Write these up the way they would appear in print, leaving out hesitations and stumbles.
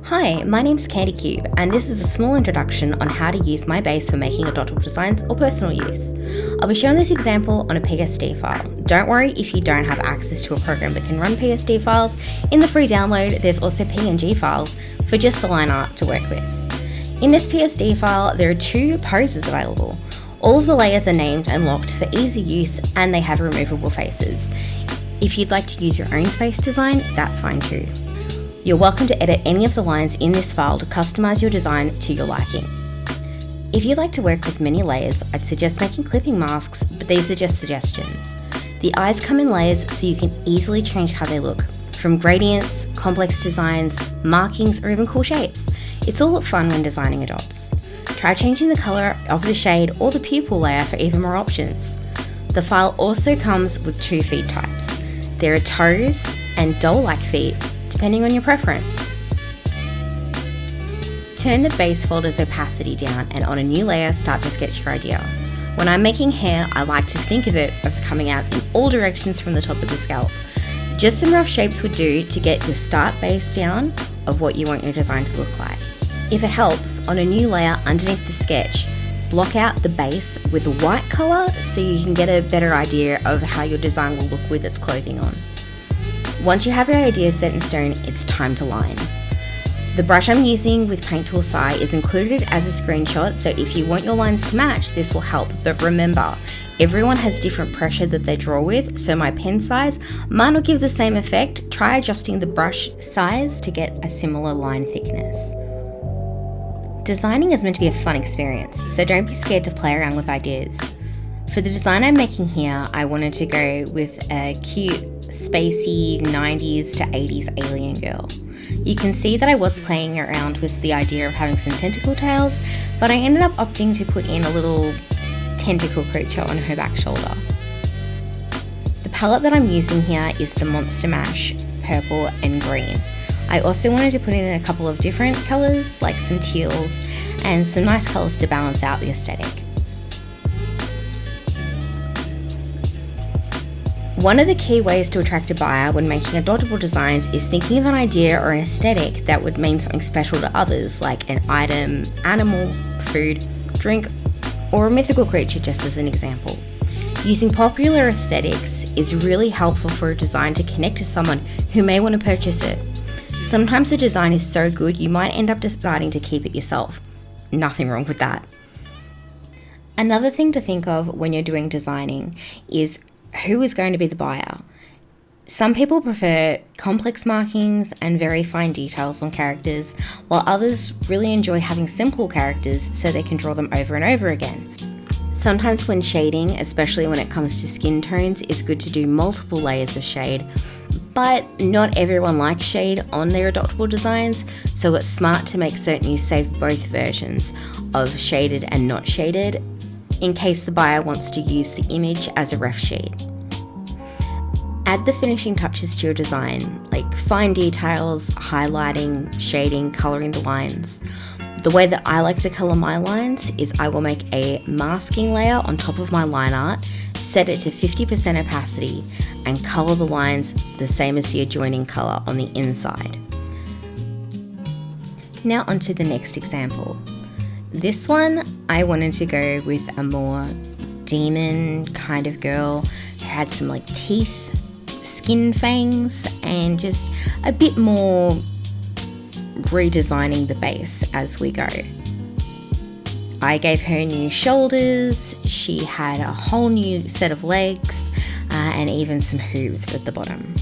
Hi, my name's Candy Cube, and this is a small introduction on how to use my base for making adoptable designs or personal use. I'll be showing this example on a PSD file. Don't worry if you don't have access to a program that can run PSD files. In the free download, there's also PNG files for just the line art to work with. In this PSD file, there are two poses available. All of the layers are named and locked for easy use, and they have removable faces. If you'd like to use your own face design, that's fine too. You're welcome to edit any of the lines in this file to customize your design to your liking. If you'd like to work with many layers, I'd suggest making clipping masks, but these are just suggestions. The eyes come in layers so you can easily change how they look, from gradients, complex designs, markings, or even cool shapes. It's all fun when designing adopts. Try changing the color of the shade or the pupil layer for even more options. The file also comes with two feet types. There are toes and doll-like feet, depending on your preference. Turn the base folder's opacity down and on a new layer start to sketch your idea. When I'm making hair, I like to think of it as coming out in all directions from the top of the scalp. Just some rough shapes would do to get your start base down of what you want your design to look like. If it helps, on a new layer underneath the sketch, block out the base with a white colour so you can get a better idea of how your design will look with its clothing on. Once you have your idea set in stone, it's time to line. The brush I'm using with Paint Tool SI is included as a screenshot, so if you want your lines to match, this will help. But remember, everyone has different pressure that they draw with, so my pen size might not give the same effect. Try adjusting the brush size to get a similar line thickness. Designing is meant to be a fun experience, so don't be scared to play around with ideas. For the design I'm making here, I wanted to go with a cute, spacey 90s to 80s alien girl. You can see that I was playing around with the idea of having some tentacle tails, but I ended up opting to put in a little tentacle creature on her back shoulder. The palette that I'm using here is the Monster Mash purple and green. I also wanted to put in a couple of different colours, like some teals and some nice colours to balance out the aesthetic. One of the key ways to attract a buyer when making adoptable designs is thinking of an idea or an aesthetic that would mean something special to others, like an item, animal, food, drink, or a mythical creature, just as an example. Using popular aesthetics is really helpful for a design to connect to someone who may want to purchase it. Sometimes a design is so good you might end up deciding to keep it yourself. Nothing wrong with that. Another thing to think of when you're doing designing is who is going to be the buyer. Some people prefer complex markings and very fine details on characters, while others really enjoy having simple characters so they can draw them over and over again. Sometimes when shading, especially when it comes to skin tones, it's good to do multiple layers of shade, but not everyone likes shade on their adoptable designs, so it's smart to make certain you save both versions of shaded and not shaded, in case the buyer wants to use the image as a ref sheet. Add the finishing touches to your design, like fine details, highlighting, shading, colouring the lines. The way that I like to colour my lines is I will make a masking layer on top of my line art, set it to 50% opacity, and colour the lines the same as the adjoining colour on the inside. Now onto the next example. This one, I wanted to go with a more demon kind of girl who had some like teeth, skin fangs, and just a bit more redesigning the base as we go. I gave her new shoulders, she had a whole new set of legs, and even some hooves at the bottom.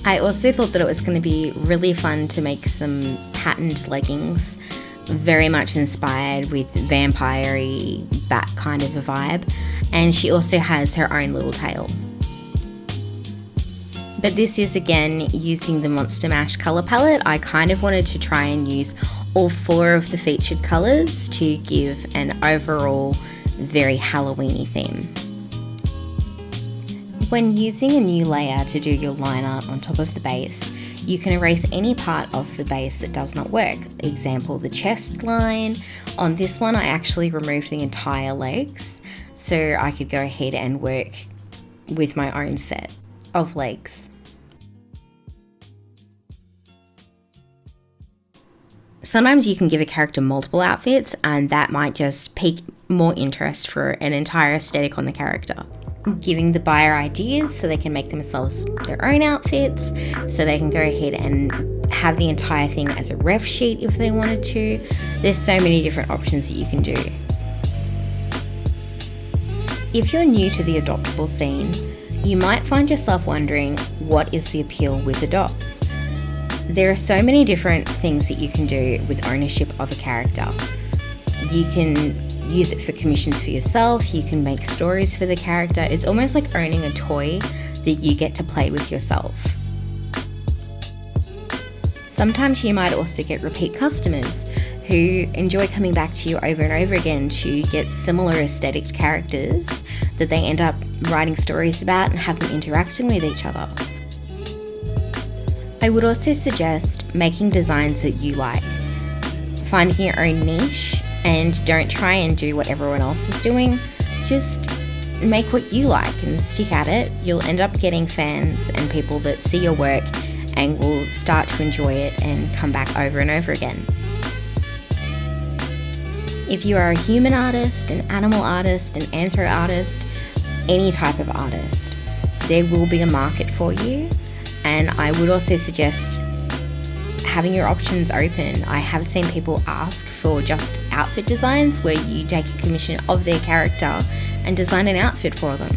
I also thought that it was going to be really fun to make some patterned leggings, very much inspired with vampire-y bat kind of a vibe, and she also has her own little tail. But this is again using the Monster Mash colour palette. I kind of wanted to try and use all 4 of the featured colours to give an overall very Halloween-y theme. When using a new layer to do your line art on top of the base, you can erase any part of the base that does not work. Example, the chest line. On this one, I actually removed the entire legs so I could go ahead and work with my own set of legs. Sometimes you can give a character multiple outfits, and that might just pique more interest for an entire aesthetic on the character. Giving the buyer ideas so they can make themselves their own outfits, so they can go ahead and have the entire thing as a ref sheet if they wanted to. There's so many different options that you can do. If you're new to the adoptable scene, you might find yourself wondering, what is the appeal with adopts? There are so many different things that you can do with ownership of a character. You can use it for commissions for yourself, you can make stories for the character. It's almost like owning a toy that you get to play with yourself. Sometimes you might also get repeat customers who enjoy coming back to you over and over again to get similar aesthetic characters that they end up writing stories about and have them interacting with each other. I would also suggest making designs that you like, finding your own niche, and don't try and do what everyone else is doing. Just make what you like and stick at it. You'll end up getting fans and people that see your work and will start to enjoy it and come back over and over again. If you are a human artist, an animal artist, an anthro artist, any type of artist, there will be a market for you. And I would also suggest having your options open. I have seen people ask for just outfit designs where you take a commission of their character and design an outfit for them.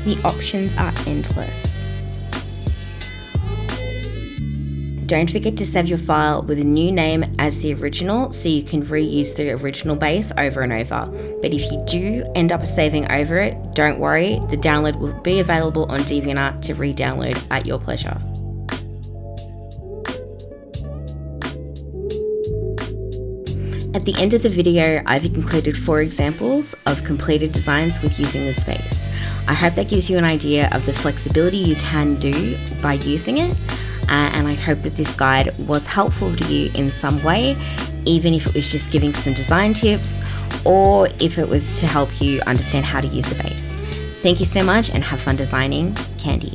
The options are endless. Don't forget to save your file with a new name as the original so you can reuse the original base over and over. But if you do end up saving over it, don't worry, the download will be available on DeviantArt to re-download at your pleasure. At the end of the video, I've included 4 examples of completed designs with using this base. I hope that gives you an idea of the flexibility you can do by using it. And I hope that this guide was helpful to you in some way, even if it was just giving some design tips or if it was to help you understand how to use the base. Thank you so much and have fun designing. Candy.